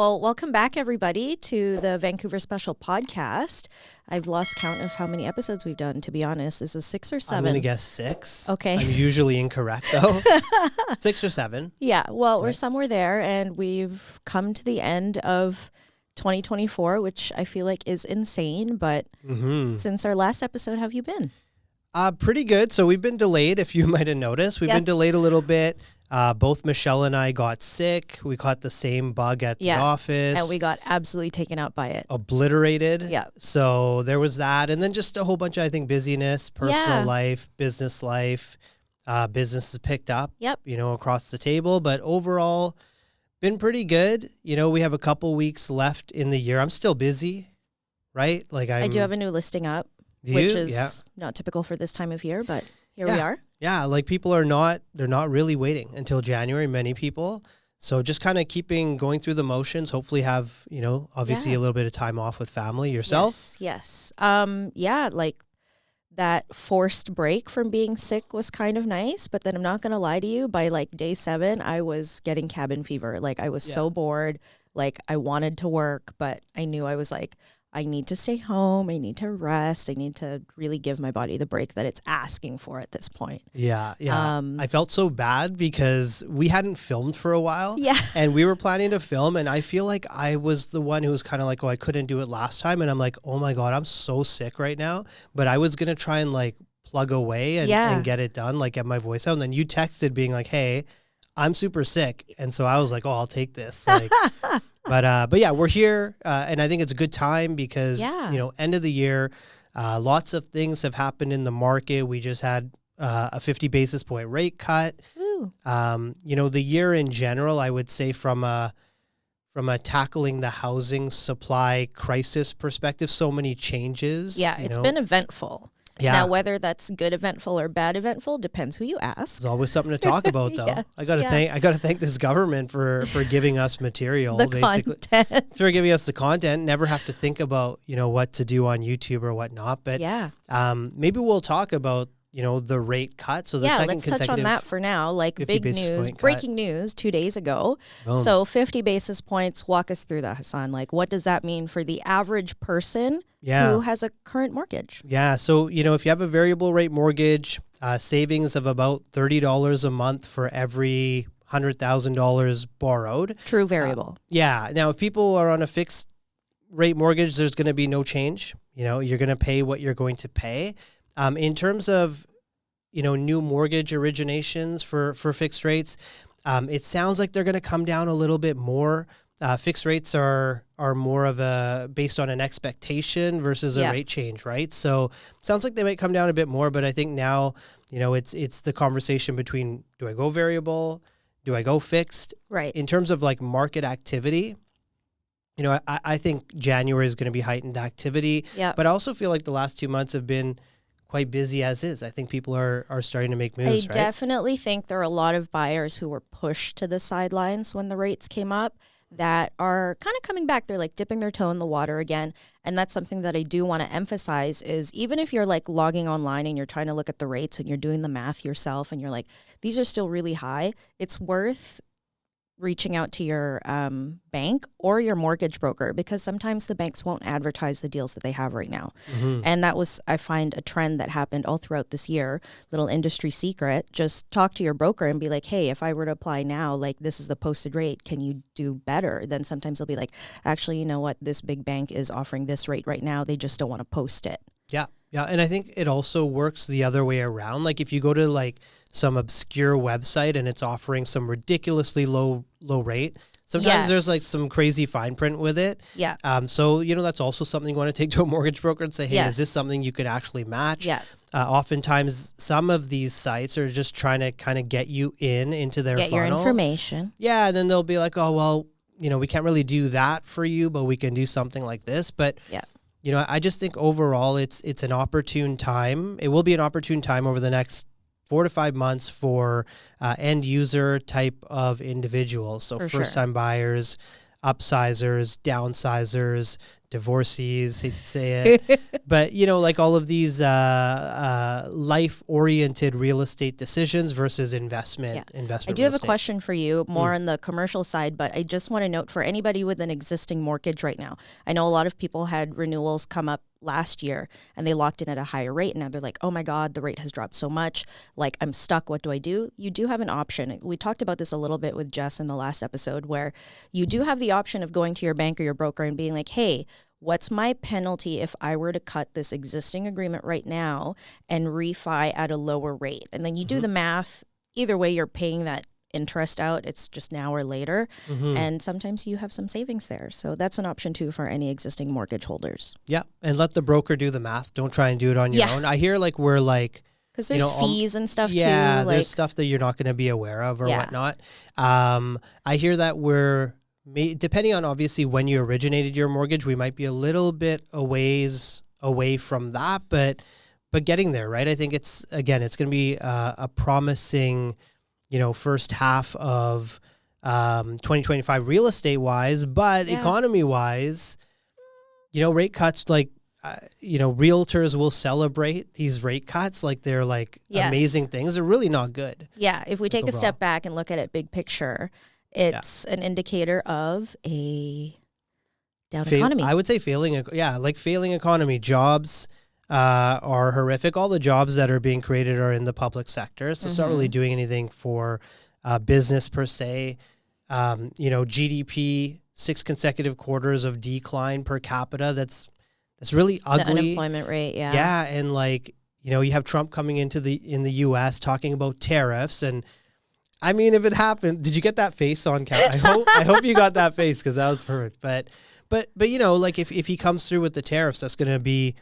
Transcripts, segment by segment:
Well, welcome back, everybody, to the Vancouver Special Podcast. I've lost count of how many episodes we've done, to be honest. Is it 6 or 7? I'm going to guess 6. Okay. I'm usually incorrect, though. 6 or 7. Yeah, well, we're somewhere there, and we've come to the end of 2024, which I feel like is insane. But since our last episode, how have you been? Pretty good. So we've been delayed, if you might have noticed. We've been delayed a little bit. Both Michelle and I got sick. We caught the same bug at the office. And we got absolutely taken out by it. Obliterated. Yeah. So there was that. And then just a whole bunch of, I think, busyness, personal life, business life. Business has picked up, across the table. But overall, been pretty good. We have a couple weeks left in the year. I'm still busy, right? I do have a new listing up, which is not typical for this time of year, but here we are. Yeah, people they're not really waiting until January, many people. So just kind of going through the motions, hopefully have, obviously a little bit of time off with family. Yourself? Yes. That forced break from being sick was kind of nice, but then I'm not going to lie to you, by day 7, I was getting cabin fever. I was so bored. I wanted to work, but I knew I was I need to stay home. I need to rest. I need to really give my body the break that it's asking for at this point. Yeah. I felt so bad because we hadn't filmed for a while. Yeah. And we were planning to film, and I feel like I was the one who was kind of I couldn't do it last time. And I'm like, oh my God, I'm so sick right now. But I was going to try and plug away and get it done, get my voice out. And then you texted being like, hey, I'm super sick. And so I was like, oh, I'll take this. But yeah, we're here, and I think it's a good time because, end of the year, lots of things have happened in the market. We just had a 50 basis point rate cut. The year in general, I would say from a tackling the housing supply crisis perspective, so many changes. Yeah, it's been eventful. Yeah. Now, whether that's good eventful or bad eventful depends who you ask. There's always something to talk about, though. Yes, I got to thank this government for giving us material, content. For giving us the content. Never have to think about what to do on YouTube or whatnot. But maybe we'll talk about the rate cut. So the second let's touch on that for now. Big news, breaking news 2 days ago. Boom. So 50 basis points. Walk us through that, Hasan. What does that mean for the average person who has a current mortgage? Yeah. So, if you have a variable rate mortgage, savings of about $30 a month for every $100,000 borrowed. True variable. Now, if people are on a fixed rate mortgage, there's going to be no change. You're going to pay what you're going to pay. In terms of, new mortgage originations for fixed rates, it sounds like they're going to come down a little bit more. Fixed rates are more of based on an expectation versus a rate change, right? So sounds like they might come down a bit more, but I think now, it's the conversation between, do I go variable? Do I go fixed? Right. In terms of market activity, I think January is going to be heightened activity, but I also feel like the last 2 months have been quite busy as is. I think people are starting to make moves, right? I definitely think there are a lot of buyers who were pushed to the sidelines when the rates came up that are kind of coming back. They're dipping their toe in the water again. And that's something that I do want to emphasize is even if you're logging online and you're trying to look at the rates and you're doing the math yourself and you're these are still really high, it's worth reaching out to your bank or your mortgage broker because sometimes the banks won't advertise the deals that they have right now. And that was, I find, a trend that happened all throughout this year. Little industry secret, just talk to your broker and be like, hey, if I were to apply now, this is the posted rate, can you do better? Then sometimes they'll be like, actually, you know what, this big bank is offering this rate right now. They just don't want to post it. Yeah. And I think it also works the other way around. If you go to some obscure website and it's offering some ridiculously low rate, sometimes there's some crazy fine print with it. Yeah. So, that's also something you want to take to a mortgage broker and say, hey, is this something you could actually match? Yeah. Oftentimes some of these sites are just trying to kind of get you into their funnel. Get your information. Yeah. And then they'll be like, oh, well, we can't really do that for you, but we can do something like this. But I just think overall it's an opportune time. It will be an opportune time over the next 4 to 5 months for end user type of individuals. So first time buyers, upsizers, downsizers, divorcees, hate to say it, but like all of these life-oriented real estate decisions versus investment. I do have a question for you, more on the commercial side, but I just want to note for anybody with an existing mortgage right now. I know a lot of people had renewals come up last year and they locked in at a higher rate, and now they're like, oh my God, the rate has dropped so much. Like, I'm stuck. What do I do? You do have an option. We talked about this a little bit with Jess in the last episode, where you do have the option of going to your bank or your broker and being like, hey, what's my penalty if I were to cut this existing agreement right now and refi at a lower rate? And then you do the math. Either way, you're paying that interest out. It's just now or later. And sometimes you have some savings there. So that's an option too for any existing mortgage holders. Yeah. And let the broker do the math. Don't try and do it on your own. I hear we're because there's fees and stuff too. Yeah, there's stuff that you're not going to be aware of or whatnot. I hear that depending on obviously when you originated your mortgage, we might be a little bit a ways away from that, but getting there, right? I think it's going to be a promising, first half of 2025 real estate wise, but economy wise, rate cuts realtors will celebrate these rate cuts like they're amazing things. They're really not good. Yeah, if we take a step back and look at it big picture, it's an indicator of a down economy. I would say failing economy. Jobs are horrific. All the jobs that are being created are in the public sector, so it's not really doing anything for business per se. GDP, 6 consecutive quarters of decline per capita. That's really ugly. The unemployment rate, Yeah, and you have Trump coming in the U.S. talking about tariffs, and I mean, if it happened, did you get that face on camera? I hope you got that face because that was perfect. But if he comes through with the tariffs, that's going to be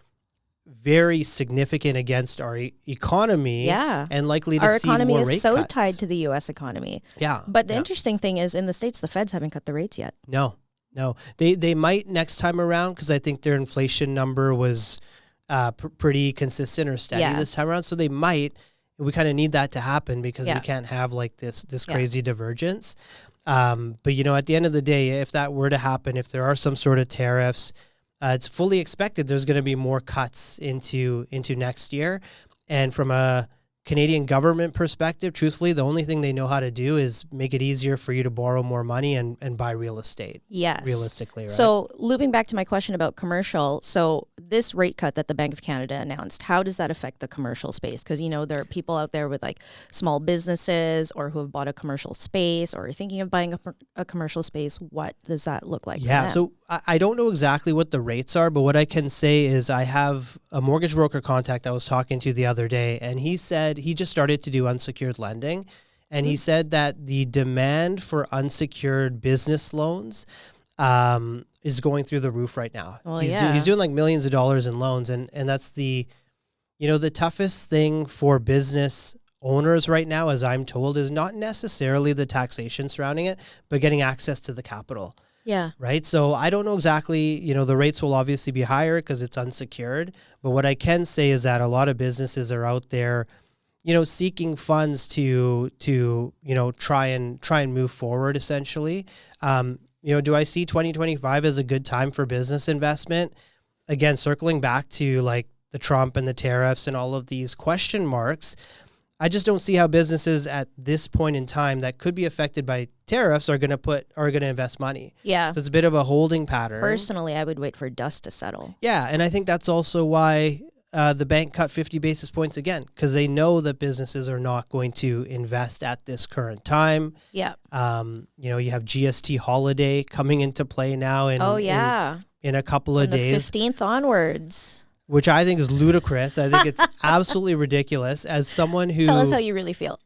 very significant against our economy. And likely to see more rate cuts. Our economy is so tied to the U.S. economy. Yeah. But the interesting thing is, in the States, the Feds haven't cut the rates yet. No. They might next time around because I think their inflation number was pretty consistent or steady this time around. So they might. We kind of need that to happen because we can't have this crazy divergence. But at the end of the day, if that were to happen, if there are some sort of tariffs, it's fully expected there's going to be more cuts into next year. And from a Canadian government perspective, truthfully, the only thing they know how to do is make it easier for you to borrow more money and buy real estate. Yes. Realistically, right? So looping back to my question about commercial, so this rate cut that the Bank of Canada announced, how does that affect the commercial space? Because, there are people out there with small businesses or who have bought a commercial space or are thinking of buying a commercial space. What does that look like? Yeah, so I don't know exactly what the rates are, but what I can say is I have a mortgage broker contact I was talking to the other day, and he said he just started to do unsecured lending. And he said that the demand for unsecured business loans is going through the roof right now. Well, he's doing millions of dollars in loans. And that's the toughest thing for business owners right now, as I'm told, is not necessarily the taxation surrounding it, but getting access to the capital. Yeah. Right. So I don't know exactly, the rates will obviously be higher because it's unsecured. But what I can say is that a lot of businesses are out there, seeking funds to try and move forward essentially. Do I see 2025 as a good time for business investment? Again, circling back to the Trump and the tariffs and all of these question marks, I just don't see how businesses at this point in time that could be affected by tariffs are going to invest money. Yeah. So it's a bit of a holding pattern. Personally, I would wait for dust to settle. Yeah. And I think that's also why the bank cut 50 basis points again, because they know that businesses are not going to invest at this current time. Yeah. You have GST holiday coming into play now in a couple of days. The 15th onwards. Which I think is ludicrous. I think it's absolutely ridiculous. As someone who... Tell us how you really feel.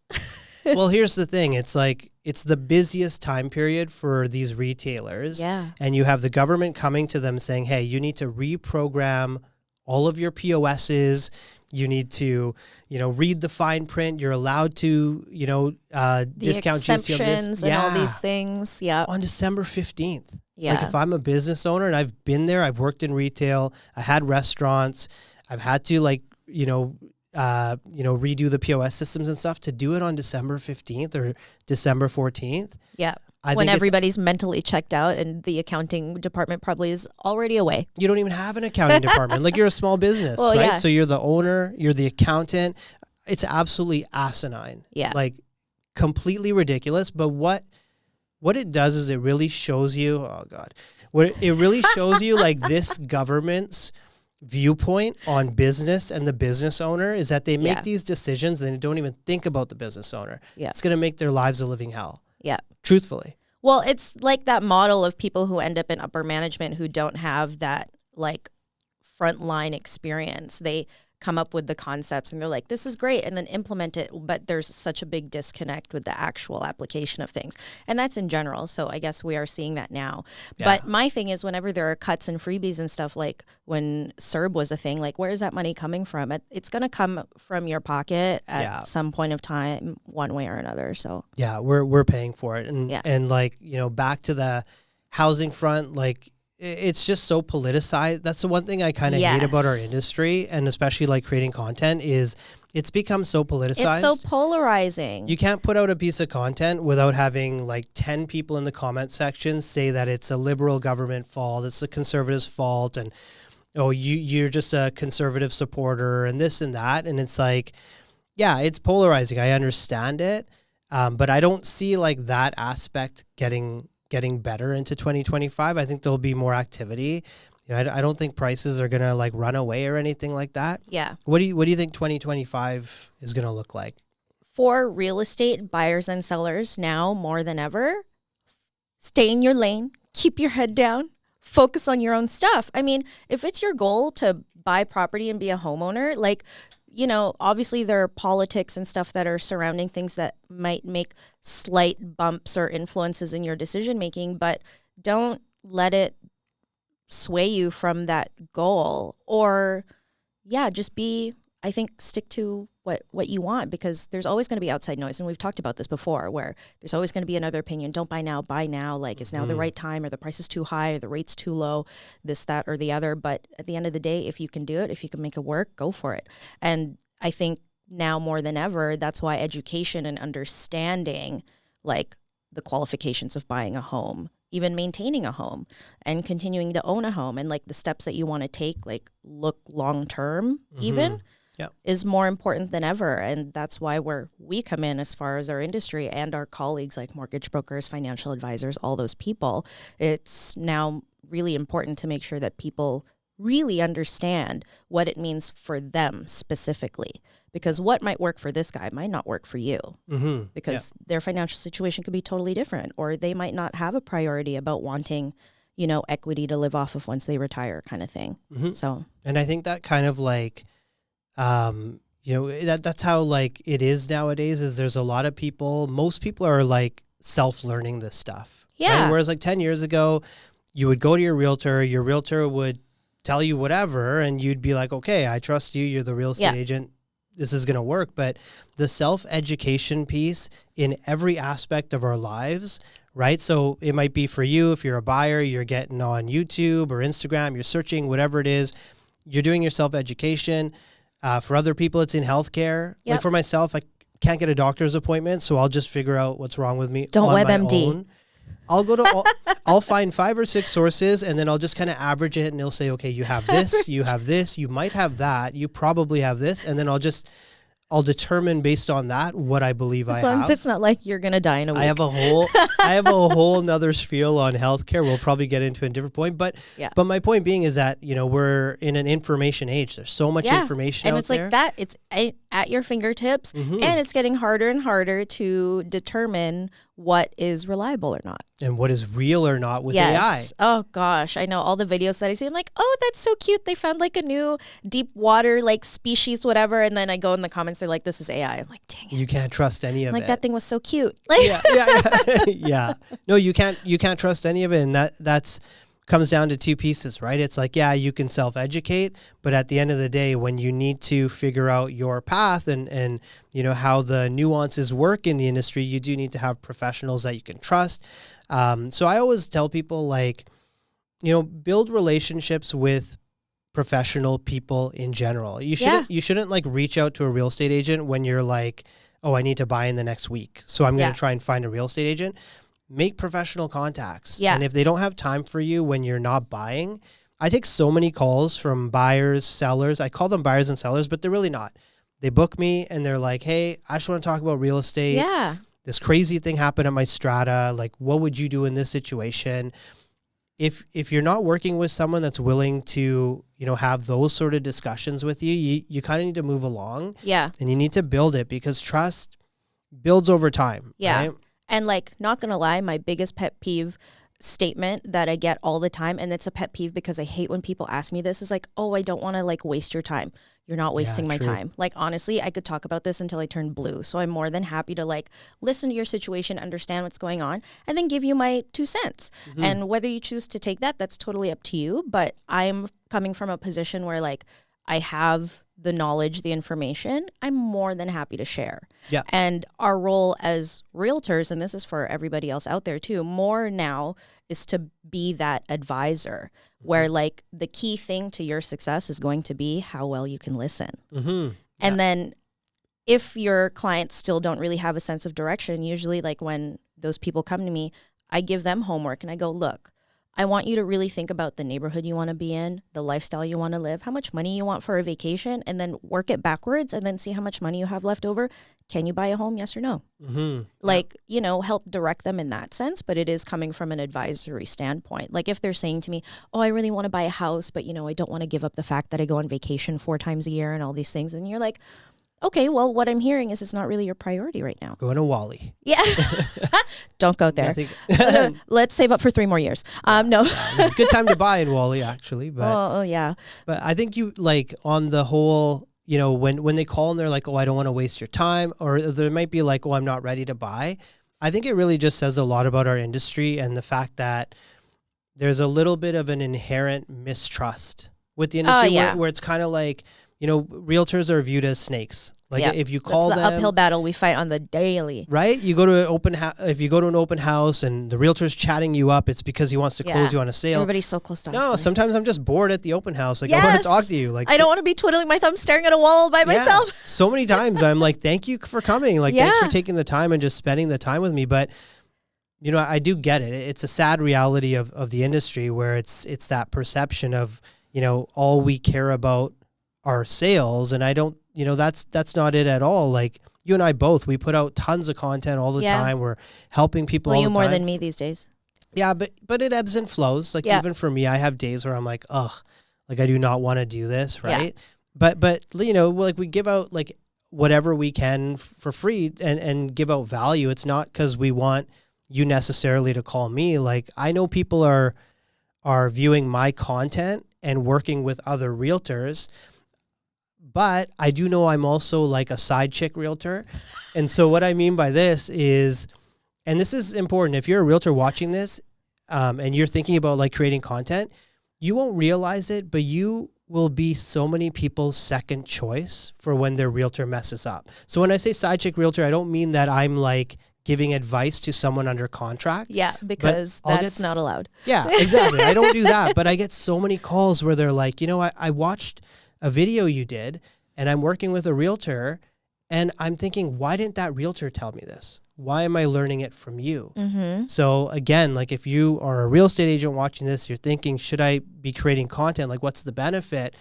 Well, here's the thing. It's it's the busiest time period for these retailers. Yeah. And you have the government coming to them saying, hey, you need to reprogram all of your POSs. You need to, read the fine print. You're allowed to, discount exceptions and all these things. Yeah. On December 15th. Yeah. If I'm a business owner and I've been there, I've worked in retail, I had restaurants, I've had to redo the POS systems and stuff to do it on December 15th or December 14th. Yeah. when everybody's mentally checked out and the accounting department probably is already away. You don't even have an accounting department. Like, you're a small business, right? Yeah. So you're the owner, you're the accountant. It's absolutely asinine. Yeah. Like, completely ridiculous. But what it does is it really shows you, oh God, it really shows you like this government's viewpoint on business and the business owner is that they make these decisions and they don't even think about the business owner. Yeah. It's going to make their lives a living hell. Yeah. Truthfully. Well, it's like that model of people who end up in upper management who don't have that like frontline experience. They come up with the concepts and they're like, this is great, and then implement it. But there's such a big disconnect with the actual application of things. And that's in general. So I guess we are seeing that now. Yeah. But my thing is, whenever there are cuts and freebies and stuff, like when CERB was a thing, like, where is that money coming from? It's going to come from your pocket at some point of time, one way or another. So yeah, we're paying for it. And like, you know, back to the housing front, like, it's just so politicized. That's the one thing I kind of hate about our industry, and especially like creating content, is it's become so politicized. It's so polarizing. You can't put out a piece of content without having like 10 people in the comment section say that it's a liberal government fault, it's a conservative's fault, and you're just a conservative supporter and this and that. And it's like, yeah, it's polarizing. I understand it, but I don't see like that aspect getting better into 2025. I think there'll be more activity. You know, I don't think prices are going to like run away or anything like that. Yeah. What do you think 2025 is going to look like? For real estate buyers and sellers now more than ever, stay in your lane, keep your head down, focus on your own stuff. I mean, if it's your goal to buy property and be a homeowner, like, you know, obviously there are politics and stuff that are surrounding things that might make slight bumps or influences in your decision making, but don't let it sway you from that goal. Or just stick to what you want, because there's always going to be outside noise. And we've talked about this before, where there's always going to be another opinion. Don't buy now, buy now. Like, is now the right time, or the price is too high, or the rate's too low, this, that, or the other. But at the end of the day, if you can do it, if you can make it work, go for it. And I think now more than ever, that's why education and understanding like the qualifications of buying a home, even maintaining a home and continuing to own a home, and like the steps that you want to take, like look long-term even, is more important than ever. And that's why we come in as far as our industry and our colleagues, like mortgage brokers, financial advisors, all those people. It's now really important to make sure that people really understand what it means for them specifically, because what might work for this guy might not work for you, because their financial situation could be totally different, or they might not have a priority about wanting, you know, equity to live off of once they retire, kind of thing. So, and I think that kind of like, you know, that's how like it is nowadays, is there's a lot of people, most people are like self-learning this stuff. Yeah. Right? Whereas like 10 years ago, you would go to your realtor would tell you whatever, and you'd be like, okay, I trust you. You're the real estate agent. This is going to work. But the self-education piece in every aspect of our lives, right? So it might be for you, if you're a buyer, you're getting on YouTube or Instagram, you're searching, whatever it is, you're doing your self-education. For other people, it's in healthcare. Like for myself, I can't get a doctor's appointment, so I'll just figure out what's wrong with me on my own. I'll go to I'll find 5 or 6 sources, and then I'll just kind of average it, and they'll say, okay, you have this, you have this, you might have that, you probably have this, and then I'll determine based on that what I believe I have. As long as it's not like you're gonna die in a week. I have a whole nother spiel on healthcare. We'll probably get into a different point, but my point being is that, you know, we're in an information age. There's so much information and out it's like there. that. It's at your fingertips, and it's getting harder and harder to determine what is reliable or not, and what is real or not with AI. Oh gosh, I know all the videos that I see. I'm like, oh, that's so cute. They found like a new deep water like species, whatever. And then I go in the comments, they're like, this is AI. I'm like, dang it. You can't trust any of it. Like, that thing was so cute. Like, yeah. No, you can't trust any of it, and that's comes down to 2 pieces, right? It's like, you can self-educate, but at the end of the day, when you need to figure out your path and you know how the nuances work in the industry, you do need to have professionals that you can trust. So I always tell people, like, you know, build relationships with professional people in general. You shouldn't like reach out to a real estate agent when you're like, oh, I need to buy in the next week, so I'm going to try and find a real estate agent. make professional contacts. Yeah. And if they don't have time for you when you're not buying, I take so many calls from buyers, sellers. I call them buyers and sellers, but they're really not. They book me and they're like, hey, I just want to talk about real estate. Yeah. This crazy thing happened at my strata. Like, what would you do in this situation? If you're not working with someone that's willing to, have those sort of discussions with you, you kind of need to move along. Yeah. And you need to build it because trust builds over time. Yeah. Right? And like, not going to lie, my biggest pet peeve statement that I get all the time, and it's a pet peeve because I hate when people ask me this, is like, oh, I don't want to like waste your time. You're not wasting my time. Like, honestly, I could talk about this until I turn blue. So I'm more than happy to like listen to your situation, understand what's going on, and then give you my 2 cents. Mm-hmm. And whether you choose to take that, that's totally up to you. But I'm coming from a position where like I have the knowledge, the information, I'm more than happy to share. Yeah. And our role as realtors, and this is for everybody else out there too, more now is to be that advisor where like the key thing to your success is going to be how well you can listen. Mm-hmm. Yeah. And then if your clients still don't really have a sense of direction, usually like when those people come to me, I give them homework and I go, look, I want you to really think about the neighborhood you want to be in, the lifestyle you want to live, how much money you want for a vacation, and then work it backwards and then see how much money you have left over. Can you buy a home? Yes or no? Mm-hmm. Like, help direct them in that sense, but it is coming from an advisory standpoint. Like if they're saying to me, oh, I really want to buy a house, but, I don't want to give up the fact that I go on vacation 4 times a year and all these things. And you're like, okay, well, what I'm hearing is it's not really your priority right now. Going to Wally. Yeah. Don't go there. Let's save up for 3 more years. No. Good time to buy in Wally, actually. But, oh, yeah. But I think you, like, on the whole, when they call and they're like, oh, I don't want to waste your time, or there might be like, oh, I'm not ready to buy. I think it really just says a lot about our industry and the fact that there's a little bit of an inherent mistrust with the industry where it's kind of like, realtors are viewed as snakes. Like if you call them, that's the uphill battle we fight on the daily. Right? You go to if you go to an open house and the realtor's chatting you up, it's because he wants to close you on a sale. Everybody's so close to No, sometimes I'm just bored at the open house. Like I want to talk to you. Like I don't want to be twiddling my thumb staring at a wall by myself. So many times I'm like, thank you for coming. Like thanks for taking the time and just spending the time with me. But I do get it. It's a sad reality of the industry where it's that perception of, all we care about are sales. And I don't, that's not it at all. Like you and I both, we put out tons of content all the time. We're helping people all the time. More than me these days. Yeah, but it ebbs and flows. Like even for me, I have days where I'm like, ugh, like I do not want to do this, right? Yeah. But like we give out like whatever we can for free and give out value. It's not because we want you necessarily to call me. Like I know people are viewing my content and working with other realtors. But I do know I'm also like a side chick realtor. And so what I mean by this is, and this is important, if you're a realtor watching this and you're thinking about like creating content, you won't realize it, but you will be so many people's second choice for when their realtor messes up. So when I say side chick realtor, I don't mean that I'm like giving advice to someone under contract. Yeah, because that's not allowed. Yeah, exactly. I don't do that. But I get so many calls where they're like, I watched a video you did and I'm working with a realtor and I'm thinking, why didn't that realtor tell me this? Why am I learning it from you? Mm-hmm. So again, like if you are a real estate agent watching this, you're thinking, should I be creating content? Like what's the benefit?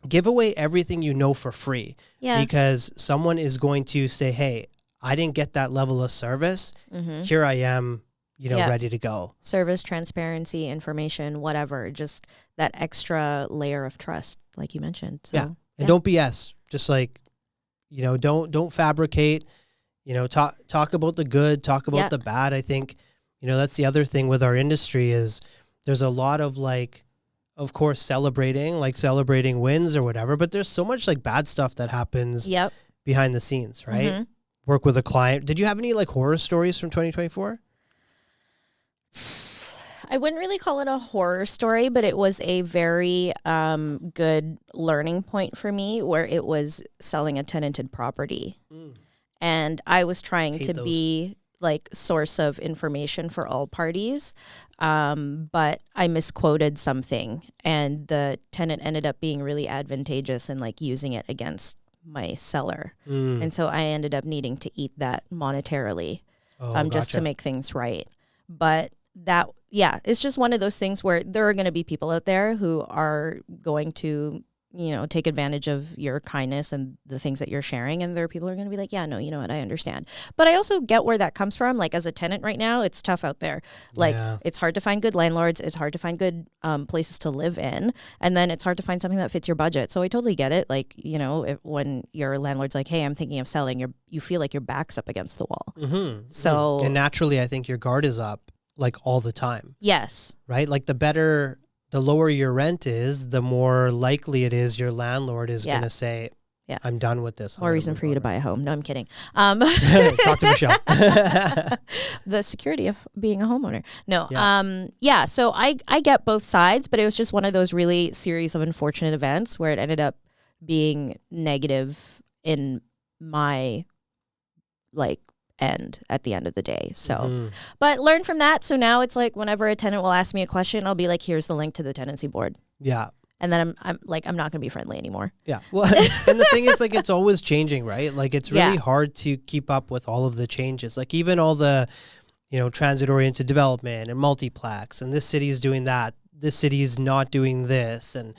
Give away everything you know for free because someone is going to say, hey, I didn't get that level of service. Mm-hmm. Here I am, ready to go. Service, transparency, information, whatever, just that extra layer of trust, like you mentioned. So, and don't BS. Just like, don't fabricate, talk about the good, talk about the bad. I think, that's the other thing with our industry is there's a lot of like, of course, celebrating wins or whatever, but there's so much like bad stuff that happens behind the scenes, right? Mm-hmm. Work with a client. Did you have any like horror stories from 2024? I wouldn't really call it a horror story, but it was a very good learning point for me where it was selling a tenanted property. And I was trying to be like source of information for all parties. But I misquoted something and the tenant ended up being really advantageous and like using it against my seller. And so I ended up needing to eat that monetarily just to make things right. But that, yeah, it's just one of those things where there are going to be people out there who are going to, take advantage of your kindness and the things that you're sharing. And there are people who are going to be like, yeah, no, you know what, I understand. But I also get where that comes from. Like as a tenant right now, it's tough out there. Like it's hard to find good landlords. It's hard to find good places to live in. And then it's hard to find something that fits your budget. So I totally get it. Like, when your landlord's like, hey, I'm thinking of selling, you feel like your back's up against the wall. Mm-hmm. So. And naturally, I think your guard is up like all the time. Yes. Right? Like the lower your rent is, the more likely it is your landlord is going to say, I'm done with this. More reason for you to buy a home. No, I'm kidding. Talk to Michelle. The security of being a homeowner. No. Yeah. So I get both sides, but it was just one of those really series of unfortunate events where it ended up being negative in my end at the end of the day. So, but learn from that. So now it's like whenever a tenant will ask me a question, I'll be like, here's the link to the tenancy board. Yeah. And then I'm not going to be friendly anymore. Yeah. Well, and the thing is like, it's always changing, right? Like it's really hard to keep up with all of the changes. Like even all the, transit oriented development and multiplex, and this city is doing that. This city is not doing this. And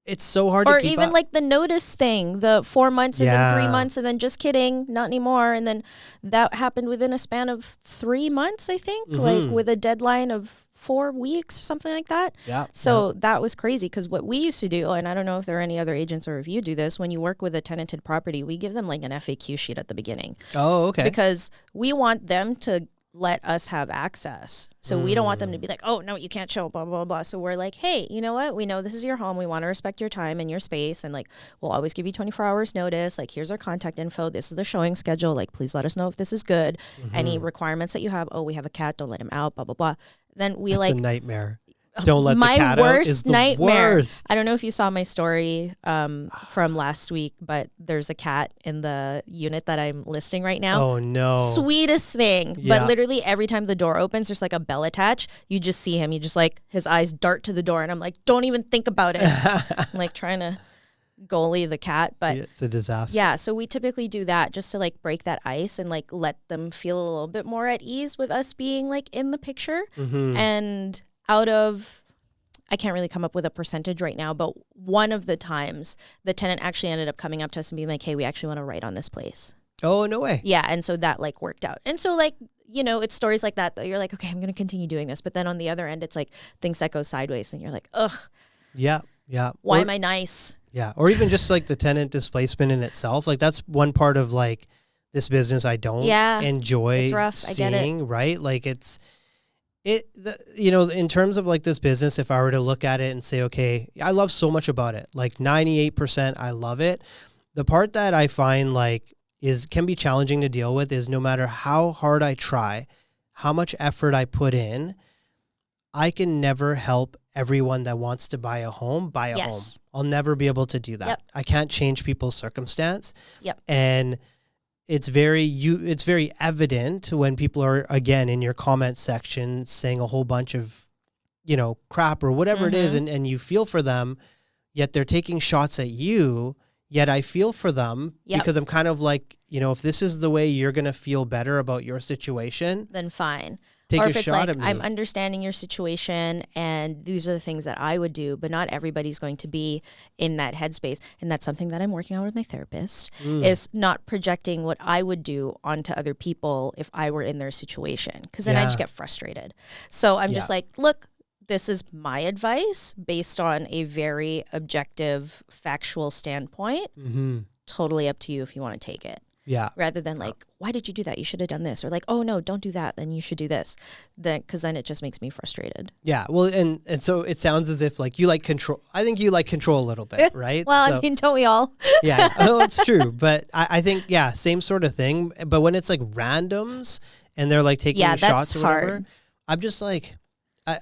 it's so hard to keep up. Or even like the notice thing, the 4 months and then 3 months and then just kidding, not anymore. And then that happened within a span of 3 months, I think, like with a deadline of 4 weeks or something like that. Yeah. So that was crazy because what we used to do, and I don't know if there are any other agents or if you do this, when you work with a tenanted property, we give them like an FAQ sheet at the beginning. Oh, okay. Because we want them to let us have access. So we don't want them to be like, oh, no, you can't show, blah, blah, blah. So we're like, hey, you know what? We know this is your home. We want to respect your time and your space. And like, we'll always give you 24 hours notice. Like, here's our contact info. This is the showing schedule. Like, please let us know if this is good. Any requirements that you have. Oh, we have a cat. Don't let him out, blah, blah, blah. Then we It's a nightmare. Don't let the cat out is the nightmare. Worst. I don't know if you saw my story from last week, but there's a cat in the unit that I'm listing right now. Oh, no. Sweetest thing. Yeah. But literally every time the door opens, there's like a bell attached. You just see him. You just like his eyes dart to the door. And I'm like, don't even think about it. I'm like trying to goalie the cat. But it's a disaster. Yeah. So we typically do that just to like break that ice and like let them feel a little bit more at ease with us being like in the picture. And out of, I can't really come up with a percentage right now, but one of the times the tenant actually ended up coming up to us and being like, hey, we actually want to write on this place. Oh, no way. Yeah. And so that like worked out. And so like, it's stories like that you're like, okay, I'm going to continue doing this. But then on the other end, it's like things that go sideways and you're like, ugh. Yeah. Yeah. Why am I nice? Yeah. Or even just like the tenant displacement in itself. Like that's one part of like this business I don't enjoy it's rough. seeing, I get it. Right? Like in terms of like this business, if I were to look at it and say, okay, I love so much about it, like 98%, I love it. The part that I find like can be challenging to deal with is no matter how hard I try, how much effort I put in, I can never help everyone that wants to buy a home buy a home. I'll never be able to do that. Yep. I can't change people's circumstance. Yep. And it's very evident when people are, again, in your comment section saying a whole bunch of, crap or whatever it is, and you feel for them, yet they're taking shots at you, yet I feel for them because I'm kind of like, if this is the way you're going to feel better about your situation, then fine. Take or a if it's shot like, at me. I'm understanding your situation and these are the things that I would do, but not everybody's going to be in that headspace. And that's something that I'm working on with my therapist is not projecting what I would do onto other people if I were in their situation. Because then I just get frustrated. So I'm just like, look, this is my advice based on a very objective, factual standpoint. Totally up to you if you want to take it. Yeah. Rather than like, why did you do that? You should have done this. Or like, oh no, don't do that. Then you should do this. Because then it just makes me frustrated. Yeah. Well, and so it sounds as if like you like control. I think you like control a little bit, right? Well, I mean, don't we all? Yeah. Well, it's true. But I think, same sort of thing. But when it's like randoms and they're like taking shots or whatever, hard. I'm just like,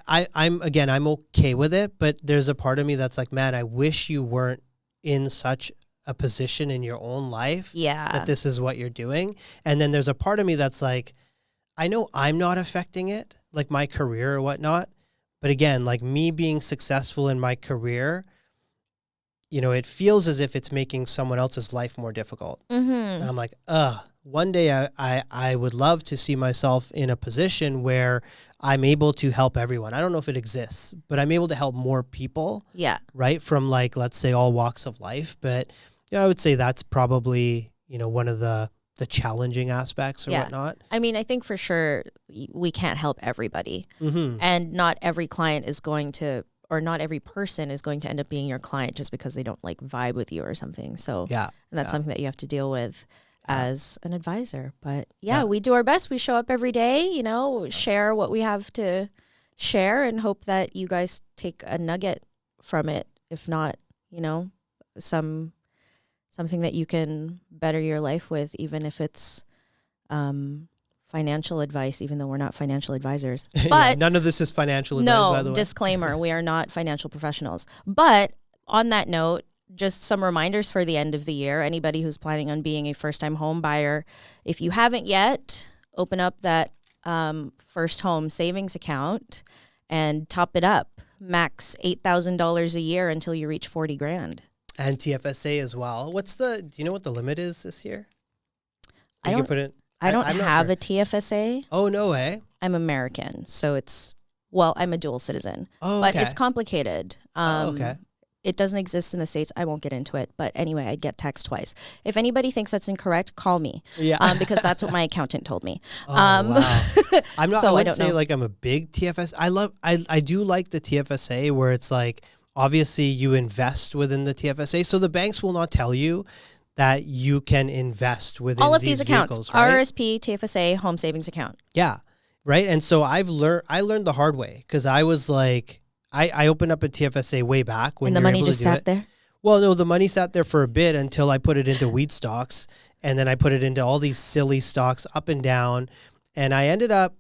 I'm okay with it. But there's a part of me that's like, man, I wish you weren't in such a position in your own life that this is what you're doing. And then there's a part of me that's like, I know I'm not affecting it, like my career or whatnot. But again, like me being successful in my career, it feels as if it's making someone else's life more difficult. And I'm like, one day I would love to see myself in a position where I'm able to help everyone. I don't know if it exists, but I'm able to help more people. Yeah. Right. From like, let's say all walks of life. But I would say that's probably, one of the challenging aspects or whatnot. I mean, I think for sure we can't help everybody. Mm-hmm. And not every client is going to, or not every person is going to end up being your client just because they don't like vibe with you or something. So and that's something that you have to deal with as an advisor. But we do our best. We show up every day, share what we have to share and hope that you guys take a nugget from it. If not, something that you can better your life with, even if it's financial advice, even though we're not financial advisors. But none of this is financial advice, by the way. Disclaimer, we are not financial professionals. But on that note, just some reminders for the end of the year. Anybody who's planning on being a first-time home buyer, if you haven't yet, open up that first home savings account and top it up. Max $8,000 a year until you reach 40 grand. And TFSA as well. Do you know what the limit is this year? I don't have a TFSA. Oh, no way. I'm American, so I'm a dual citizen. Oh, okay. But it's complicated. Okay. It doesn't exist in the States. I won't get into it. But anyway, I get taxed twice. If anybody thinks that's incorrect, call me. Yeah. Because that's what my accountant told me. Oh, wow. I'm not, so I wouldn't say like I'm a big TFSA. I do like the TFSA where it's like, obviously you invest within the TFSA. So the banks will not tell you that you can invest within all of these accounts, vehicles, right? RSP, TFSA, home savings account. Yeah. Right. And so I learned the hard way because I was like, I opened up a TFSA way back when and the money just sat there. Well, no, the money sat there for a bit until I put it into weed stocks, and then I put it into all these silly stocks up and down, and I ended up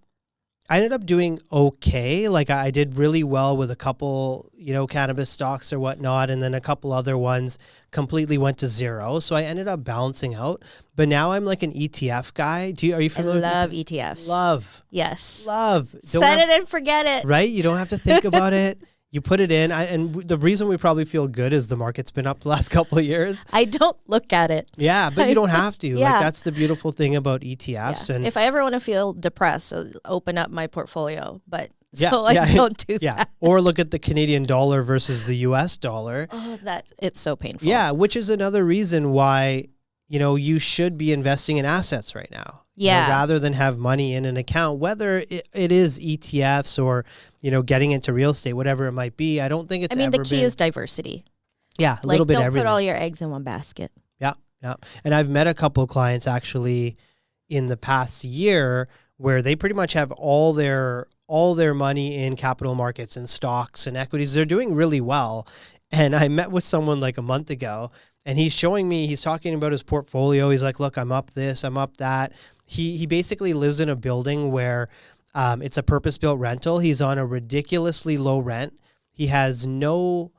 doing okay. Like I did really well with a couple, cannabis stocks or whatnot, and then a couple other ones completely went to zero. So I ended up balancing out. But now I'm like an ETF guy. Are you familiar? I love ETFs. Love. Yes. Love. Set it and forget it. Right? You don't have to think about it. You put it in. And the reason we probably feel good is the market's been up the last couple of years. I don't look at it. Yeah, but you don't have to. Yeah. Like that's the beautiful thing about ETFs. Yeah. And if I ever want to feel depressed, I'll open up my portfolio. But I don't do that. Or look at the Canadian dollar versus the US dollar. Oh, it's so painful. Yeah, which is another reason why, you should be investing in assets right now. Yeah. Rather than have money in an account, whether it is ETFs or, getting into real estate, whatever it might be. I don't think it's the key is diversity. Yeah, a little bit don't everything. Put all your eggs in one basket. Yeah, yeah. And I've met a couple of clients actually in the past year where they pretty much have all their money in capital markets and stocks and equities. They're doing really well. And I met with someone like a month ago, and he's talking about his portfolio. He's like, look, I'm up this, I'm up that. He basically lives in a building where it's a purpose-built rental. He's on a ridiculously low rent. There's no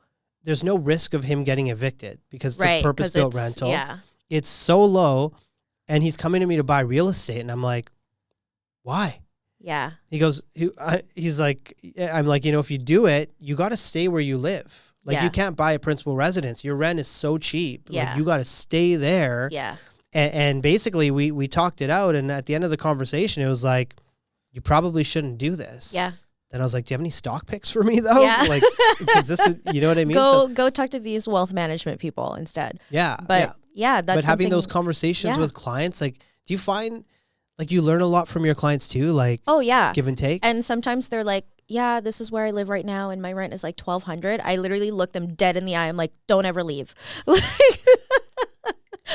risk of him getting evicted because it's a purpose-built rental. Yeah. It's so low, and he's coming to me to buy real estate, and I'm like, why? Yeah. He goes, he's like, I'm like, if you do it, you got to stay where you live. Like you can't buy a principal residence. Your rent is so cheap. Yeah. Like you got to stay there. Yeah. And basically we talked it out. And at the end of the conversation, it was like, you probably shouldn't do this. Yeah. Then I was like, do you have any stock picks for me though? Yeah. Like, because this is, you know what I mean? Go talk to these wealth management people instead. Yeah. But that's but having those conversations with clients, like, do you find like you learn a lot from your clients too? Like, oh yeah. Give and take. And sometimes they're like, yeah, this is where I live right now and my rent is like $1,200. I literally look them dead in the eye. I'm like, don't ever leave.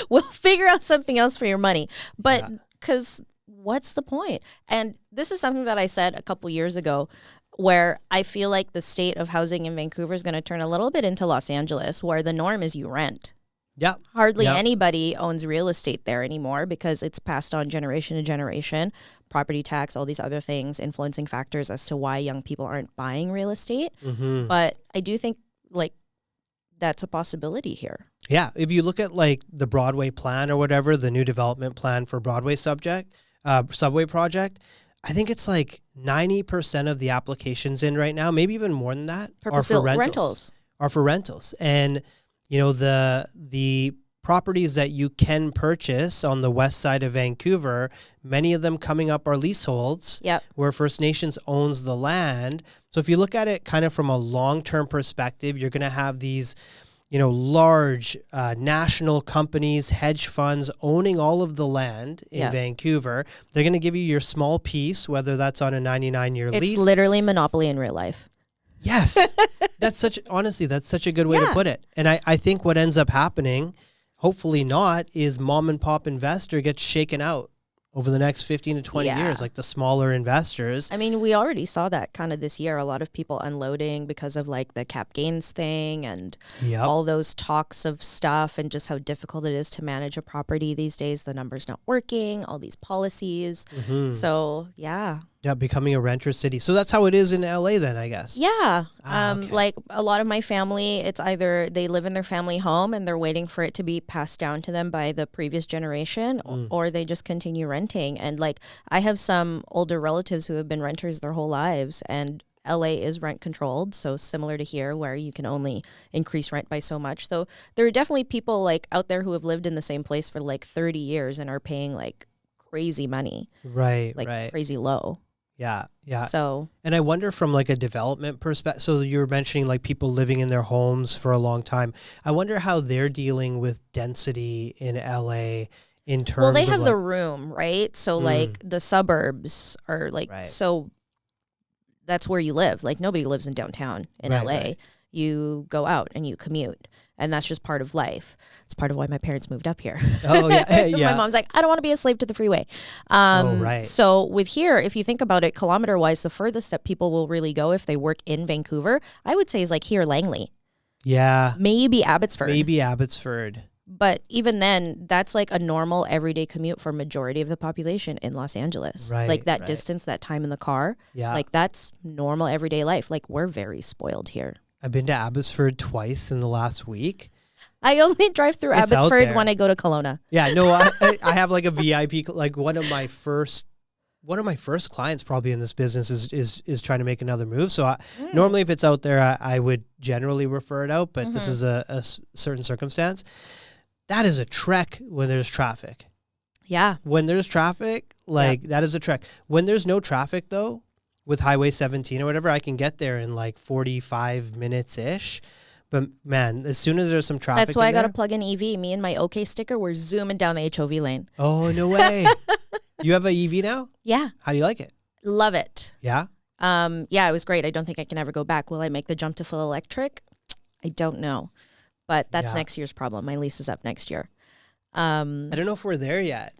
We'll figure out something else for your money. But because what's the point? And this is something that I said a couple years ago where I feel like the state of housing in Vancouver is going to turn a little bit into Los Angeles where the norm is you rent. Yeah. Hardly anybody owns real estate there anymore because it's passed on generation to generation. Property tax, all these other things, influencing factors as to why young people aren't buying real estate. Mm-hmm. But I do think like that's a possibility here. Yeah. If you look at like the Broadway plan or whatever, the new development plan for Broadway subway project, I think it's like 90% of the applications in right now, maybe even more than that, are for rentals. Are for rentals. And the properties that you can purchase on the west side of Vancouver, many of them coming up are leaseholds where First Nations owns the land. So if you look at it kind of from a long-term perspective, you're going to have these, large national companies, hedge funds owning all of the land in Vancouver. They're going to give you your small piece, whether that's on a 99-year lease. It's literally monopoly in real life. Yes. That's such a good way to put it. And I think what ends up happening, hopefully not, is mom and pop investor gets shaken out over the next 15 to 20 years, like the smaller investors. I mean, we already saw that kind of this year. A lot of people unloading because of like the cap gains thing and all those talks of stuff and just how difficult it is to manage a property these days. The numbers not working, all these policies. So, yeah. Yeah, becoming a renter city. So that's how it is in LA then, I guess. Yeah. Like a lot of my family, it's either they live in their family home and they're waiting for it to be passed down to them by the previous generation or they just continue renting. And like I have some older relatives who have been renters their whole lives, and LA is rent controlled. So similar to here where you can only increase rent by so much. So there are definitely people like out there who have lived in the same place for like 30 years and are paying like crazy money. Right. Like crazy low. Yeah. So, and I wonder from like a development perspective, so you were mentioning like people living in their homes for a long time. I wonder how they're dealing with density in LA in terms of well, they have the room, right? So like the suburbs are like, so that's where you live. Like nobody lives in downtown in LA. Right. You go out and you commute. And that's just part of life. It's part of why my parents moved up here. Oh, yeah. My mom's like, I don't want to be a slave to the freeway. So with here, if you think about it, kilometer-wise, the furthest that people will really go if they work in Vancouver, I would say is like here, Langley. Yeah. Maybe Abbotsford. But even then, that's like a normal everyday commute for majority of the population in Los Angeles. Right, like that distance, that time in the car. Yeah. Like that's normal everyday life. Like we're very spoiled here. I've been to Abbotsford twice in the last week. I only drive through Abbotsford when I go to Kelowna. Yeah, no, I have like a VIP, like one of my first clients probably in this business is trying to make another move. So normally if it's out there, I would generally refer it out, but this is a certain circumstance. That is a trek when there's traffic. Yeah. When there's traffic, that is a trek. When there's no traffic though, with Highway 17 or whatever, I can get there in like 45 minutes-ish. But man, as soon as there's some traffic, that's why I got to plug in EV. Me and my OK sticker, we're zooming down the HOV lane. Oh, no way. You have an EV now? Yeah. How do you like it? Love it. Yeah? Yeah, it was great. I don't think I can ever go back. Will I make the jump to full electric? I don't know. But that's next year's problem. My lease is up next year. I don't know if we're there yet.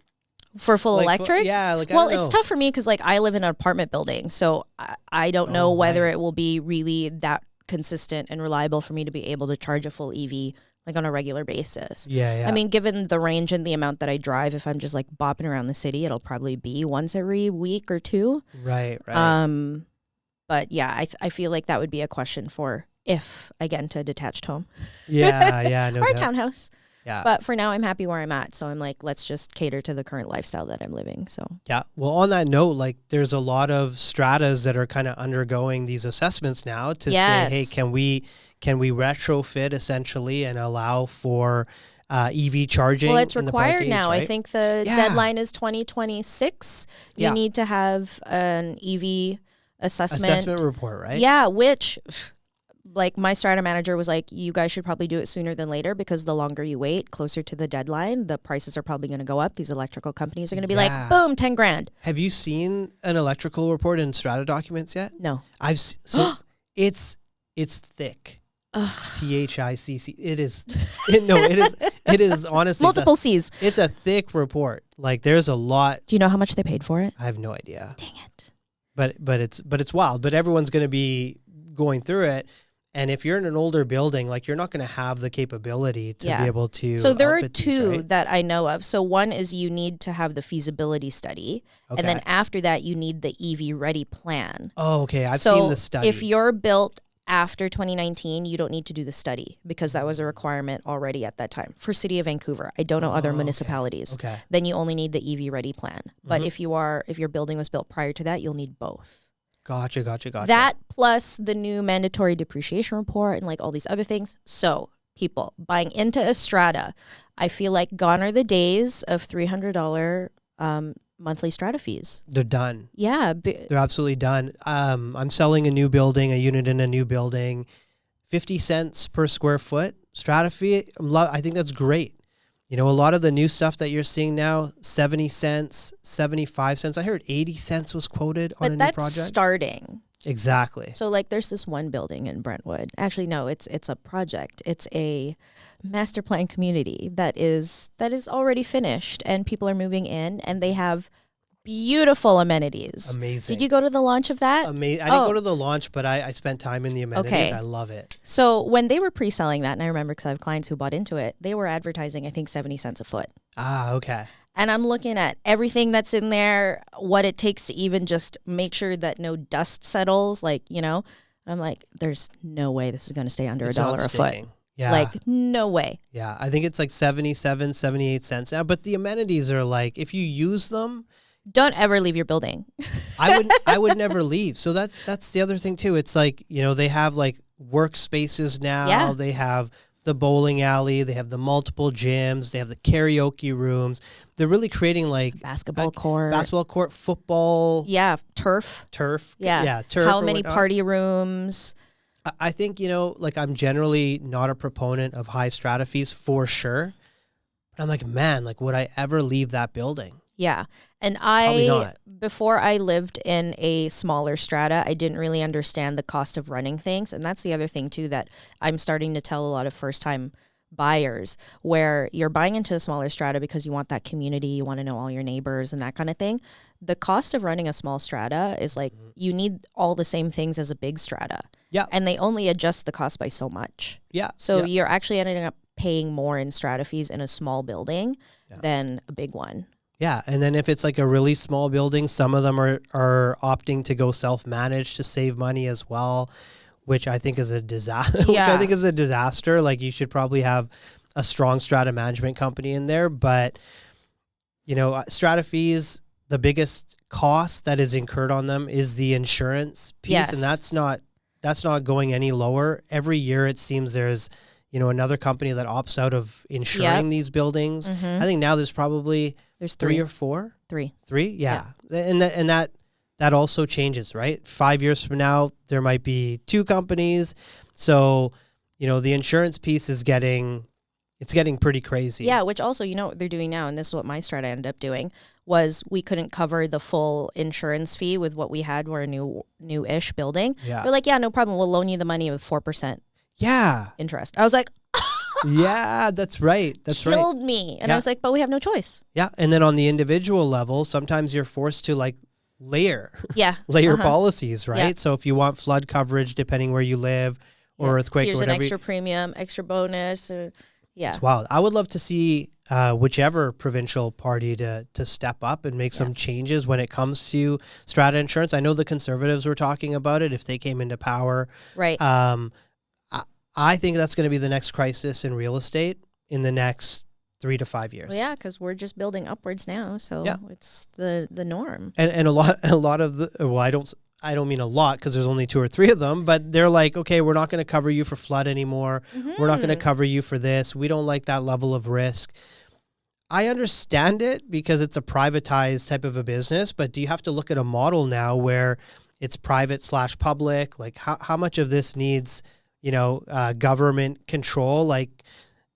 For full electric? Well, it's tough for me because like I live in an apartment building, so I don't know whether it will be really that consistent and reliable for me to be able to charge a full EV like on a regular basis. Yeah. I mean, given the range and the amount that I drive, if I'm just like bopping around the city, it'll probably be once every week or two. Right. But yeah, I feel like that would be a question for if I get into a detached home. Yeah. No or a doubt. townhouse. Yeah. But for now, I'm happy where I'm at. So I'm like, let's just cater to the current lifestyle that I'm living. So yeah. Well, on that note, like there's a lot of stratas that are kind of undergoing these assessments now to say, hey, can we retrofit essentially and allow for EV charging? Well, it's required gates, now. right? I think the deadline is 2026. You need to have an EV assessment report, right? Yeah, which like my Strata manager was like, you guys should probably do it sooner than later because the longer you wait, closer to the deadline, the prices are probably going to go up. These electrical companies are going to be like, boom, 10 grand. Have you seen an electrical report in Strata documents yet? No. It's thick. THICC. It is honestly multiple C's. It's a thick report. Like there's a lot. Do you know how much they paid for it? I have no idea. Dang it. But it's wild. But everyone's going to be going through it. And if you're in an older building, like you're not going to have the capability to be able to. So there are two that I know of. So one is you need to have the feasibility study. Okay. And then after that, you need the EV ready plan. Oh, okay. I've seen the study. If you're built after 2019, you don't need to do the study because that was a requirement already at that time for City of Vancouver. I don't know other municipalities. Okay. Then you only need the EV ready plan. But if your building was built prior to that, you'll need both. Gotcha. That plus the new mandatory depreciation report and like all these other things. So people buying into a strata. I feel like gone are the days of $300 monthly strata fees. They're done. Yeah. They're absolutely done. I'm selling a new building, a unit in a new building, 50 cents per square foot strata fee. I think that's great. You know, a lot of the new stuff that you're seeing now, 70 cents, 75 cents. I heard 80 cents was quoted on a new project. But that's starting. Exactly. So like there's this one building in Brentwood. Actually, no, it's a project. It's a master plan community that is already finished, and people are moving in, and they have beautiful amenities. Amazing. Did you go to the launch of that? Amazing. I didn't go to the launch, but I spent time in the amenities. Okay. I love it. So when they were pre-selling that, and I remember because I have clients who bought into it, they were advertising, I think, 70 cents a foot. Ah, okay. And I'm looking at everything that's in there, what it takes to even just make sure that no dust settles. Like, you know, I'm like, there's no way this is going to stay under $1 a foot. Yeah. Like, no way. Yeah. I think it's like 77, 78 cents now. But the amenities are like, if you use them, don't ever leave your building. I would never leave. So that's the other thing too. It's like, you know, they have like workspaces now. Yeah. They have the bowling alley. They have the multiple gyms. They have the karaoke rooms. They're really creating like basketball court, football. Yeah. Turf. Yeah. Turf. How many party rooms? I think, you know, like I'm generally not a proponent of high strata fees for sure. But I'm like, man, like would I ever leave that building? Yeah. And before I lived in a smaller strata, I didn't really understand the cost of running things. And that's the other thing too, that I'm starting to tell a lot of first time buyers, where you're buying into a smaller strata because you want that community, you want to know all your neighbors and that kind of thing. The cost of running a small strata is like, you need all the same things as a big strata. Yeah. And they only adjust the cost by so much. Yeah. So you're actually ending up paying more in strata fees in a small building than a big one. Yeah, and then if it's like a really small building, some of them are opting to go self-managed to save money as well, which I think is a disaster. Like you should probably have a strong strata management company in there, but you know, strata fees, the biggest cost that is incurred on them is the insurance piece, and that's not going any lower. Every year it seems there's, you know, another company that opts out of insuring these buildings. I think now there's three or four. Three. Yeah. And that also changes, right? 5 years from now, there might be two companies. So, you know, the insurance piece is getting pretty crazy. Yeah, which also, you know what they're doing now, and this is what my strata ended up doing, was we couldn't cover the full insurance fee with what we had. We're a new-ish building. Yeah. They're like, yeah, no problem. We'll loan you the money with 4% interest. I was like, yeah, that's right. Killed me. And I was like, but we have no choice. Yeah. And then on the individual level, sometimes you're forced to like layer policies, right? Yeah. So if you want flood coverage, depending where you live, or earthquake, here's or whatever, an extra premium, extra bonus. It's wild. I would love to see whichever provincial party to step up and make some changes when it comes to strata insurance. I know the Conservatives were talking about it if they came into power. Right. I think that's going to be the next crisis in real estate in the next 3 to 5 years. Well, yeah, because we're just building upwards now, so it's the norm. And a lot of the I don't mean a lot because there's only 2 or 3 of them, but they're like, okay, we're not going to cover you for flood anymore. We're not going to cover you for this. We don't like that level of risk. I understand it because it's a privatized type of a business, but do you have to look at a model now where it's private/public? Like how much of this needs, you know, government control? Like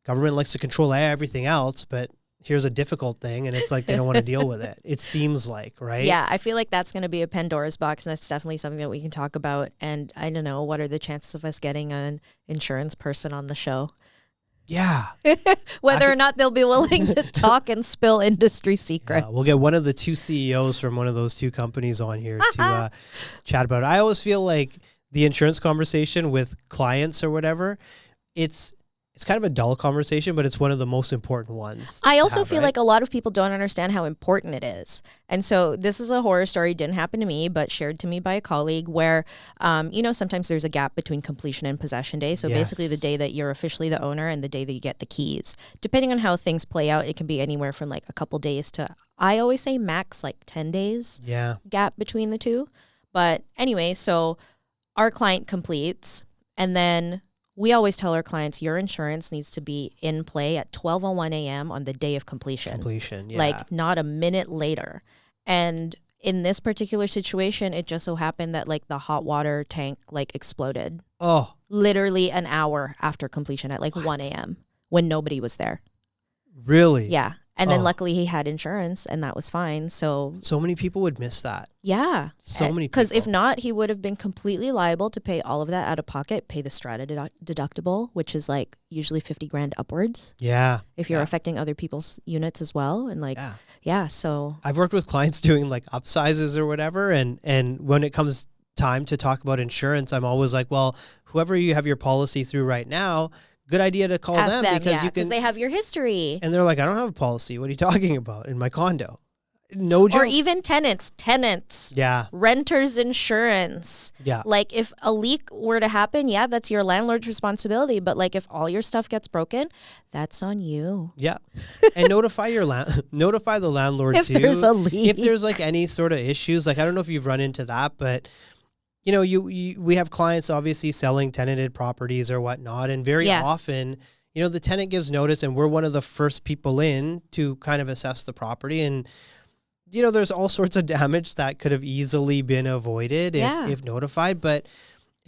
government likes to control everything else, but here's a difficult thing, and it's like they don't want to deal with it. It seems like, right? Yeah, I feel like that's going to be a Pandora's box, and that's definitely something that we can talk about. And I don't know, what are the chances of us getting an insurance person on the show? Yeah. Whether or not they'll be willing to talk and spill industry secrets. We'll get one of the 2 CEOs from one of those 2 companies on here to chat about it. I always feel like the insurance conversation with clients or whatever, it's kind of a dull conversation, but it's one of the most important ones. I also feel like a lot of people don't understand how important it is. And so this is a horror story, didn't happen to me, but shared to me by a colleague where, you know, sometimes there's a gap between completion and possession day. So basically the day that you're officially the owner and the day that you get the keys. Depending on how things play out, it can be anywhere from like a couple days to, I always say max like 10 days gap between the two. But anyway, so our client completes, and then we always tell our clients your insurance needs to be in play at 12:01 a.m. on the day of completion. Yeah. Like not a minute later. And in this particular situation, it just so happened that like the hot water tank like exploded. Oh. Literally an hour after completion at like 1 a.m. when nobody was there. Really? Yeah. And then luckily he had insurance and that was fine. So many people would miss that. Yeah. So many people. Because if not, he would have been completely liable to pay all of that out of pocket, pay the Strata deductible, which is like usually 50 grand upwards. Yeah. If you're affecting other people's units as well. And like, so. I've worked with clients doing like upsizes or whatever. And when it comes time to talk about insurance, I'm always like, well, whoever you have your policy through right now, good idea to call them because you can. They have your history. And they're like, I don't have a policy. What are you talking about in my condo? No joke. Or even tenants. Yeah. Renters insurance. Yeah. Like if a leak were to happen, that's your landlord's responsibility. But like if all your stuff gets broken, that's on you. Yeah. And notify the landlord if too. If there's a leak. If there's like any sort of issues, like I don't know if you've run into that, but you know, we have clients obviously selling tenanted properties or whatnot. And very often, you know, the tenant gives notice and we're one of the first people in to kind of assess the property. And, you know, there's all sorts of damage that could have easily been avoided if notified. But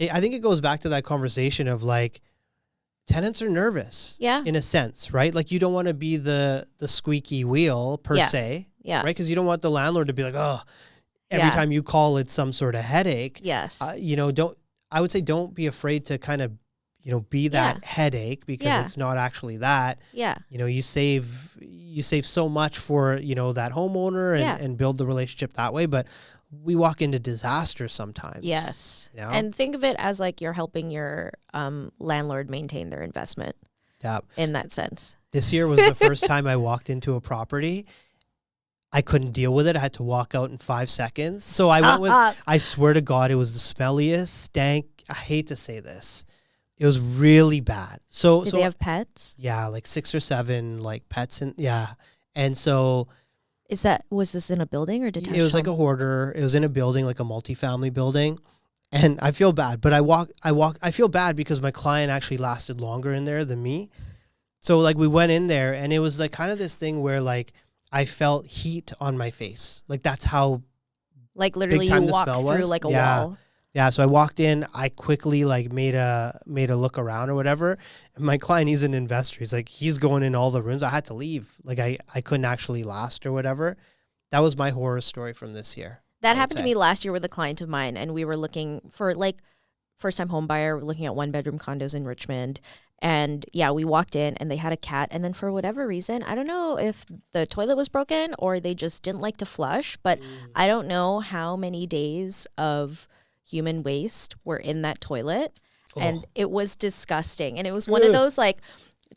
I think it goes back to that conversation of like, tenants are nervous in a sense, right? Like you don't want to be the squeaky wheel per se, right? Because you don't want the landlord to be like, oh, every time you call, it's some sort of headache. Yes. You know, I would say don't be afraid to kind of, you know, be that headache because it's not actually that. Yeah. You know, you save so much for, you know, that homeowner and build the relationship that way. But we walk into disaster sometimes. Yes. You know? And think of it as like you're helping your landlord maintain their investment. Yeah. In that sense. This year was the first time I walked into a property. I couldn't deal with it. I had to walk out in 5 seconds. So I went with, I swear to God, it was the smelliest, stank. I hate to say this. It was really bad. So Did they have pets? Yeah, like 6 or 7 like pets. And so. Was this in a building or detached? It was like a hoarder. It was in a building, like a multifamily building. And I feel bad, but I feel bad because my client actually lasted longer in there than me. So like we went in there and it was like kind of this thing where like, I felt heat on my face. Like that's how like literally you walked through like a wall. Yeah. So I walked in, I quickly like made a look around or whatever. And my client, he's an investor. He's like, he's going in all the rooms. I had to leave. Like I couldn't actually last or whatever. That was my horror story from this year. That happened to me last year with a client of mine. And we were looking for like first time home buyer, looking at 1-bedroom condos in Richmond. And we walked in and they had a cat. And then for whatever reason, I don't know if the toilet was broken or they just didn't like to flush, but I don't know how many days of human waste were in that toilet. And it was disgusting. And it was one of those like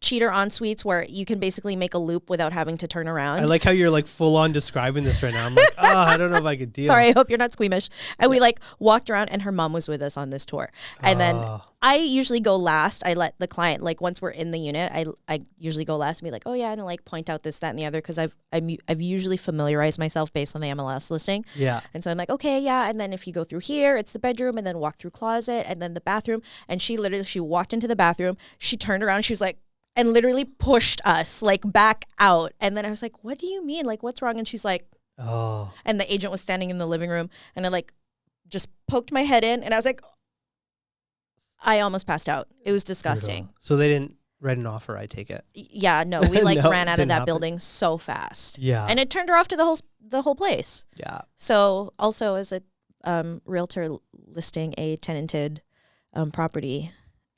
cheater en-suites where you can basically make a loop without having to turn around. I like how you're like full on describing this right now. I'm like, I don't know if I could deal. Sorry, I hope you're not squeamish. And we like walked around and her mom was with us on this tour. And then I usually go last. I let the client, like once we're in the unit, I usually go last and be like, oh yeah, and like point out this, that, and the other because I've usually familiarized myself based on the MLS listing. Yeah. And so I'm like, okay, yeah. And then if you go through here, it's the bedroom and then walk through closet and then the bathroom. And she walked into the bathroom. She turned around. She was like, and literally pushed us like back out. And then I was like, what do you mean? Like, what's wrong? And she's like, oh. And the agent was standing in the living room and I like just poked my head in and I was like, I almost passed out. It was disgusting. Brutal. So they didn't write an offer, I take it. Yeah, no, we like ran out of that building so fast. Yeah. And it turned her off to the whole place. Yeah. So also as a realtor listing a tenanted property,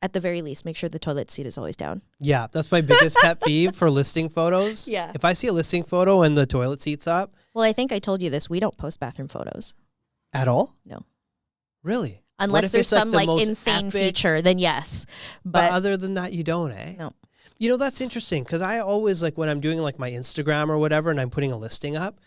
at the very least, make sure the toilet seat is always down. Yeah, that's my biggest pet peeve for listing photos. Yeah. If I see a listing photo and the toilet seat's up. Well, I think I told you this. We don't post bathroom photos. At all? No. Really? Unless there's some like insane epic feature, then yes. But other than that, you don't, eh? No. You know, that's interesting because I always like when I'm doing like my Instagram or whatever and I'm putting a listing up,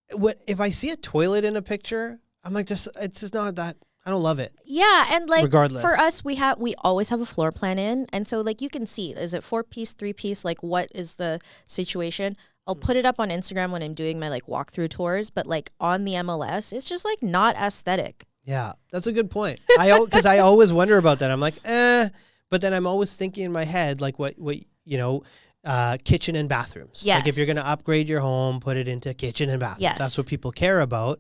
if I see a toilet in a picture, I'm like, it's just not that. I don't love it. Yeah, and like regardless. For us, we always have a floor plan in, and so like you can see, is it 4-piece, 3-piece? Like what is the situation? I'll put it up on Instagram when I'm doing my like walkthrough tours, but like on the MLS, it's just like not aesthetic. Yeah, that's a good point. Because I always wonder about that. I'm like, but then I'm always thinking in my head, like what kitchen and bathrooms. Yes. Like if you're going to upgrade your home, put it into kitchen and bathrooms. Yes. That's what people care about.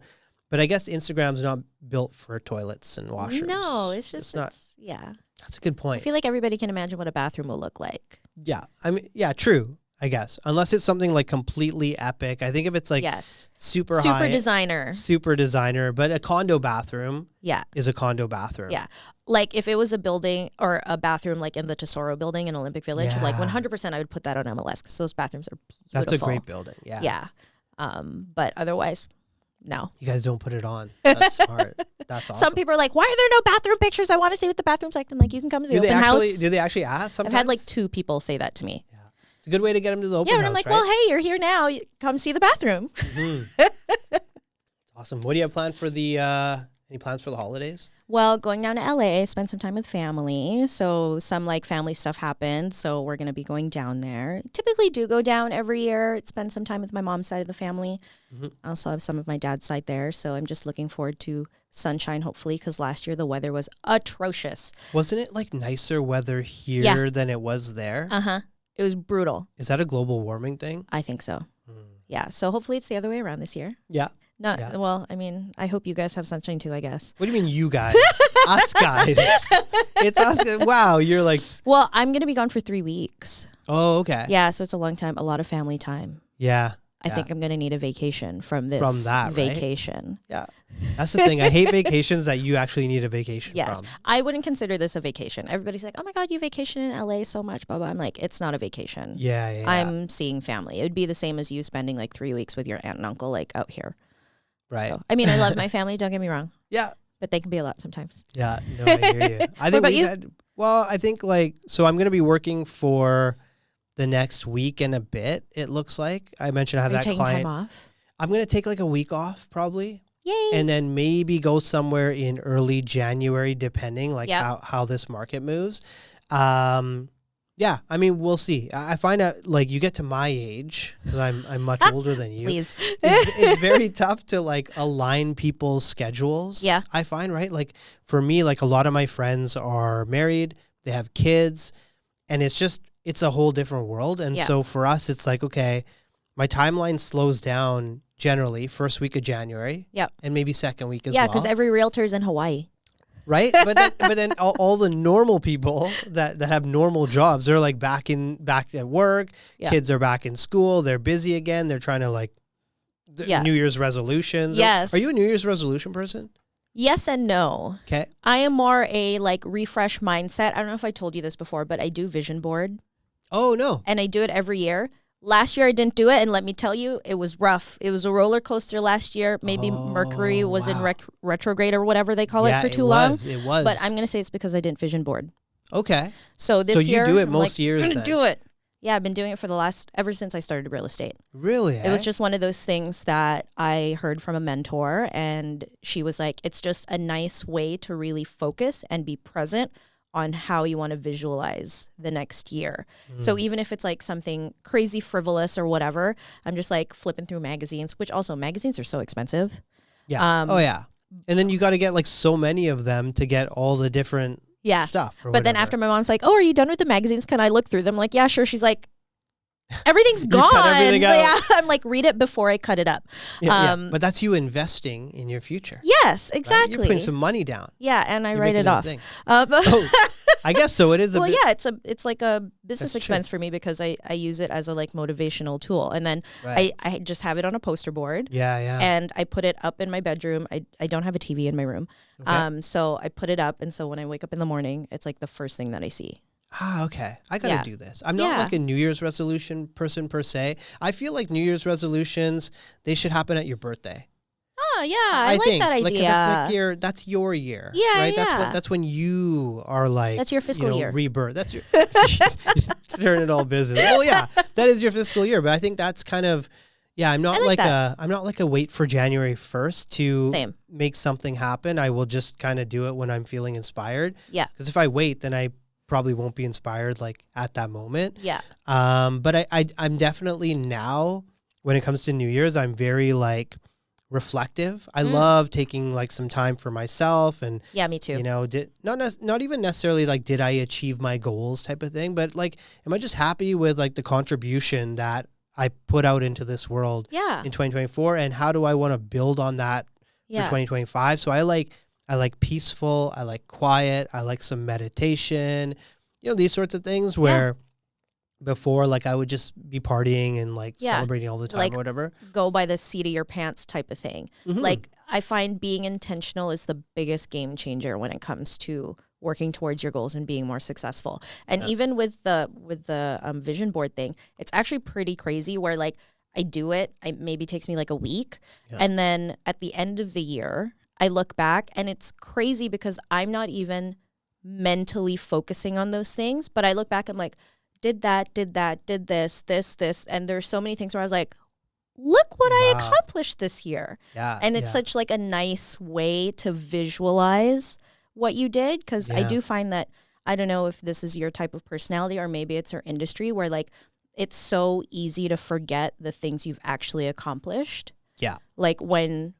But I guess Instagram's not built for toilets and washers. No, it's just, yeah. That's a good point. I feel like everybody can imagine what a bathroom will look like. Yeah. I mean, yeah, true. I guess. Unless it's something like completely epic. I think if it's like super high. Super designer. But a condo bathroom is a condo bathroom. Yeah. Like if it was a building or a bathroom like in the Tesoro building in Olympic Village, like 100% I would put that on MLS because those bathrooms are beautiful. That's a great building. Yeah. Yeah. But otherwise, no. You guys don't put it on. That's smart. That's awesome. Some people are like, why are there no bathroom pictures? I want to see what the bathroom's like. I'm like, you can come to the open house. Do they actually ask sometimes? I've had like 2 people say that to me. Yeah. It's a good way to get them to the open house, and I'm like, right? well, hey, you're here now. Come see the bathroom. Mm-hmm. Awesome. What do you have planned for any plans for the holidays? Well, going down to LA, spend some time with family. So some like family stuff happened. So we're going to be going down there. Typically do go down every year, spend some time with my mom's side of the family. Mm-hmm. I also have some of my dad's side there. So I'm just looking forward to sunshine, hopefully, because last year the weather was atrocious. Wasn't it like nicer weather here than it was there? Uh-huh. It was brutal. Is that a global warming thing? I think so. Yeah. So hopefully it's the other way around this year. Yeah. No, well, I mean, I hope you guys have sunshine too, I guess. What do you mean you guys? Us guys. It's us. Wow, you're like... Well, I'm going to be gone for 3 weeks. Oh, okay. Yeah, so it's a long time, a lot of family time. Yeah. I think I'm going to need a vacation from this vacation. Right? Yeah. That's the thing. I hate vacations that you actually need a vacation from. I wouldn't consider this a vacation. Everybody's like, oh my God, you vacation in LA so much, blah, blah. I'm like, it's not a vacation. Yeah. I'm seeing family. It would be the same as you spending like 3 weeks with your aunt and uncle like out here. Right. So, I mean, I love my family. Don't get me wrong. Yeah. But they can be a lot sometimes. Yeah. No, I hear you. What about you? I think so I'm going to be working for the next week and a bit, it looks like. I mentioned I have that client. Are you taking time off? I'm going to take like a week off probably. Yay. And then maybe go somewhere in early January, depending like how this market moves. Yeah, I mean, we'll see. I find out like you get to my age, because I'm much older than you. Please. It's very tough to like align people's schedules. Yeah. I find, right? Like for me, like a lot of my friends are married, they have kids, and it's a whole different world. And so for us, it's like, okay, my timeline slows down generally first week of January. Yep. And maybe second week as well. Yeah, because every realtor is in Hawaii. Right? But then all the normal people that have normal jobs, they're like back at work. Yeah. Kids are back in school. They're busy again. They're trying to like New Year's resolutions. Yes. Are you a New Year's resolution person? Yes and no. Okay. I am more a like refresh mindset. I don't know if I told you this before, but I do vision board. Oh, no. And I do it every year. Last year I didn't do it, and let me tell you, it was rough. It was a roller coaster last year. Maybe Mercury was in retrograde or whatever they call it for too long. It was. But I'm going to say it's because I didn't vision board. Okay. So this year, you do it most years I'm going to do it. Yeah, I've been doing it ever since I started real estate. Really? It was just one of those things that I heard from a mentor, and she was like, it's just a nice way to really focus and be present on how you want to visualize the next year. So even if it's like something crazy frivolous or whatever, I'm just like flipping through magazines, which also magazines are so expensive. Yeah. And then you got to get like so many of them to get all the different stuff. But then after my mom's like, oh, are you done with the magazines? Can I look through them? I'm like, yeah, sure. She's like, everything's gone. Cut everything out. Yeah, I'm like, read it before I cut it up. But that's you investing in your future. Yes, exactly. Right? You're putting some money down. Yeah, and I write it off. I guess so. It is. It's like a business expense for me because I use it as a like motivational tool, and then I just have it on a poster board. Yeah. And I put it up in my bedroom. I don't have a TV in my room, so I put it up, and so when I wake up in the morning, it's like the first thing that I see. Ah, okay. I got to do this. I'm not like a New Year's resolution person per se. I feel like New Year's resolutions, they should happen at your birthday. Oh, yeah. I like think. that idea. Like, that's your year. Yeah, right? yeah. That's when you are like... That's your fiscal year. Rebirth. That's your... Turn it all business. Well, yeah, that is your fiscal year. But I think that's kind of... Yeah, I'm not I'm not like a wait for January 1st to make something happen. I will just kind of do it when I'm feeling inspired. Yeah. Because if I wait, then I probably won't be inspired like at that moment. Yeah. But I'm definitely now, when it comes to New Year's, I'm very like reflective. I love taking like some time for myself and me too. You know, not even necessarily like did I achieve my goals type of thing, but like am I just happy with like the contribution that I put out into this world in 2024, and how do I want to build on that for 2025? So I like peaceful, I like quiet, I like some meditation, you know, these sorts of things where before, like, I would just be partying and like celebrating all the time, like, or whatever. Go by the seat of your pants type of thing. Like, I find being intentional is the biggest game changer when it comes to working towards your goals and being more successful. And even with the vision board thing, it's actually pretty crazy where like I do it, it maybe takes me like a week. And then at the end of the year, I look back and it's crazy because I'm not even mentally focusing on those things. But I look back, I'm like, did this. And there's so many things where I was like, look what I accomplished this year. And it's such like a nice way to visualize what you did. Cause I do find that, I don't know if this is your type of personality or maybe it's our industry where like, it's so easy to forget the things you've actually accomplished. Like when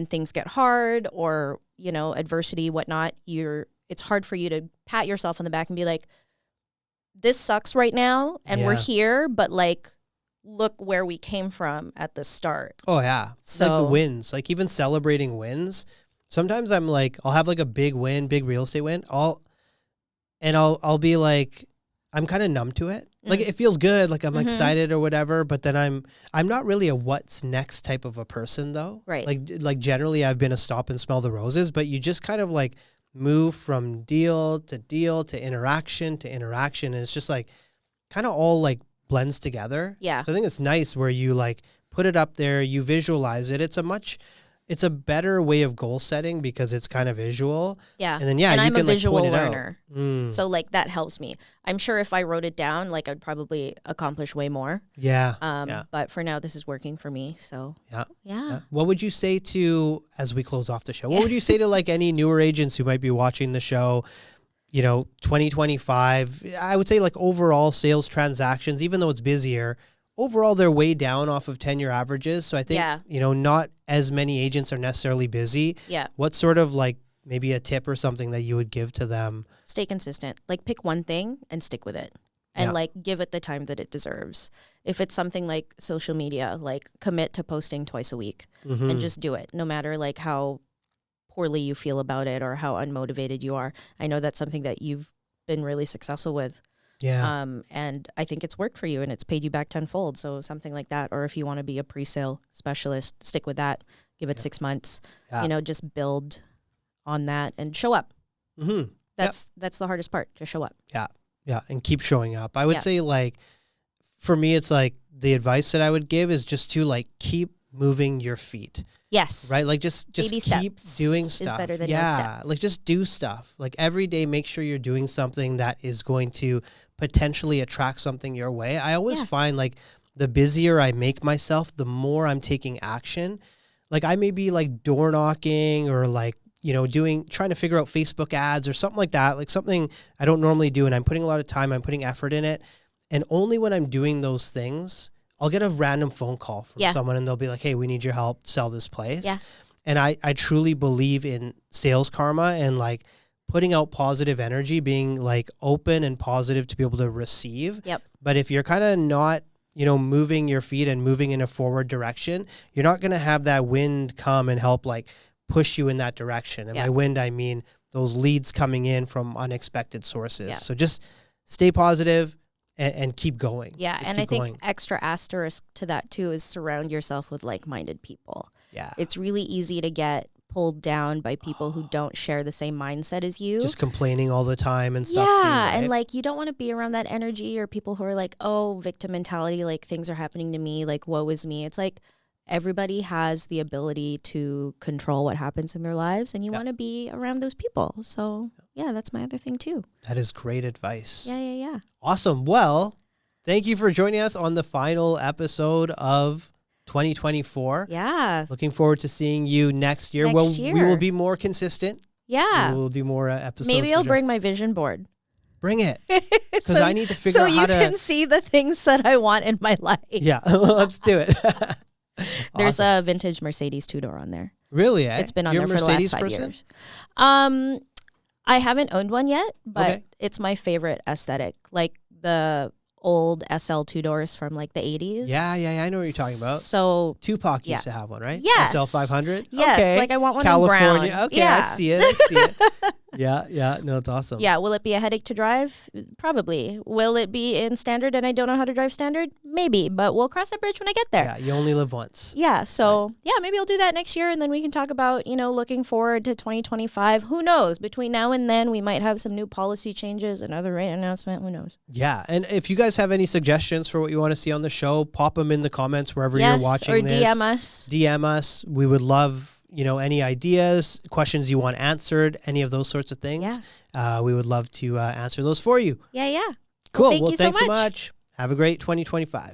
things get hard or, you know, adversity, whatnot, it's hard for you to pat yourself on the back and be like, this sucks right now and we're here, but like, look where we came from at the start. Oh yeah. So like the wins, like even celebrating wins. Sometimes I'm like, I'll have like a big win, big real estate win. I'll be like, I'm kind of numb to it. Like it feels good. Like I'm excited or whatever, but then I'm not really a what's next type of a person though. Right. Like generally I've been a stop and smell the roses, but you just kind of like move from deal to interaction to interaction. And it's just like kind of all like blends together. Yeah. So I think it's nice where you like put it up there, you visualize it. It's a better way of goal setting because it's kind of visual. Yeah. And then, and you I'm can a visual like point learner. It out. So like that helps me. I'm sure if I wrote it down, like I'd probably accomplish way more. But for now, this is working for me. So yeah. What would you say to, as we close off the show, what would you say to like any newer agents who might be watching the show, you know, 2025, I would say like overall sales transactions, even though it's busier, overall they're way down off of 10-year averages. So I think, you know, not as many agents are necessarily busy. What sort of like maybe a tip or something that you would give to them? Stay consistent. Like pick one thing and stick with it. And like give it the time that it deserves. If it's something like social media, like commit to posting twice a week and just do it, no matter like how poorly you feel about it or how unmotivated you are. I know that's something that you've been really successful with. And I think it's worked for you and it's paid you back tenfold. So something like that. Or if you want to be a pre-sale specialist, stick with that. Give it 6 months. You know, just build on that and show up. That's the hardest part, to show up. Yeah. And keep showing up. I would say like, for me, it's like the advice that I would give is just to like keep moving your feet. Yes. Right? Like just Baby keep steps doing stuff. Is better than no steps. Like just do stuff. Like every day, make sure you're doing something that is going to potentially attract something your way. I always find like the busier I make myself, the more I'm taking action. Like I may be like door knocking or like, you know, trying to figure out Facebook ads or something like that, like something I don't normally do. And I'm putting a lot of time, I'm putting effort in it. And only when I'm doing those things, I'll get a random phone call from someone and they'll be like, hey, we need your help, sell this place. And I truly believe in sales karma and like putting out positive energy, being like open and positive to be able to receive. But if you're kind of not, you know, moving your feet and moving in a forward direction, you're not going to have that wind come and help like push you in that direction. And by wind, I mean those leads coming in from unexpected sources. So just stay positive and keep going. And I think extra asterisk to that too is surround yourself with like-minded people. It's really easy to get pulled down by people who don't share the same mindset as you. Just complaining all the time and stuff too, right? And like you don't want to be around that energy or people who are like, oh, victim mentality, like things are happening to me, like woe is me. It's like everybody has the ability to control what happens in their lives and you want to be around those people. So that's my other thing too. That is great advice. Yeah. Awesome. Well, thank you for joining us on the final episode of 2024. Looking forward to seing you next year. We will be more consistent. We will do more episodes. Maybe I'll bring my vision board. Bring it. Because I need to figure out how to... So you can see the things that I want in my life. Yeah, let's do it. There's a vintage Mercedes 2-door on there. Really? It's been on You're there for the last 5 years. I haven't owned one yet, but it's my favorite aesthetic. Like the old SL 2-doors from like the 80s. Yeah. I know what you're talking about. So Tupac used to have one, right? Yes. SL 500? Yes, okay. like I want one California. in brown. Okay, I see it. Yeah. No, it's awesome. Yeah, will it be a headache to drive? Probably. Will it be in standard and I don't know how to drive standard? Maybe, but we'll cross that bridge when I get there. Yeah, you only live once. Yeah, so maybe I'll do that next year and then we can talk about, looking forward to 2025. Who knows? Between now and then, we might have some new policy changes, another rate announcement. Who knows? Yeah, and if you guys have any suggestions for what you want to see on the show, pop them in the comments wherever you're watching this. Or DM us. DM us. We would love any ideas, questions you want answered, any of those sorts of things. Yeah. We would love to answer those for you. Yeah. Cool. Well, thanks so much. Have a great 2025.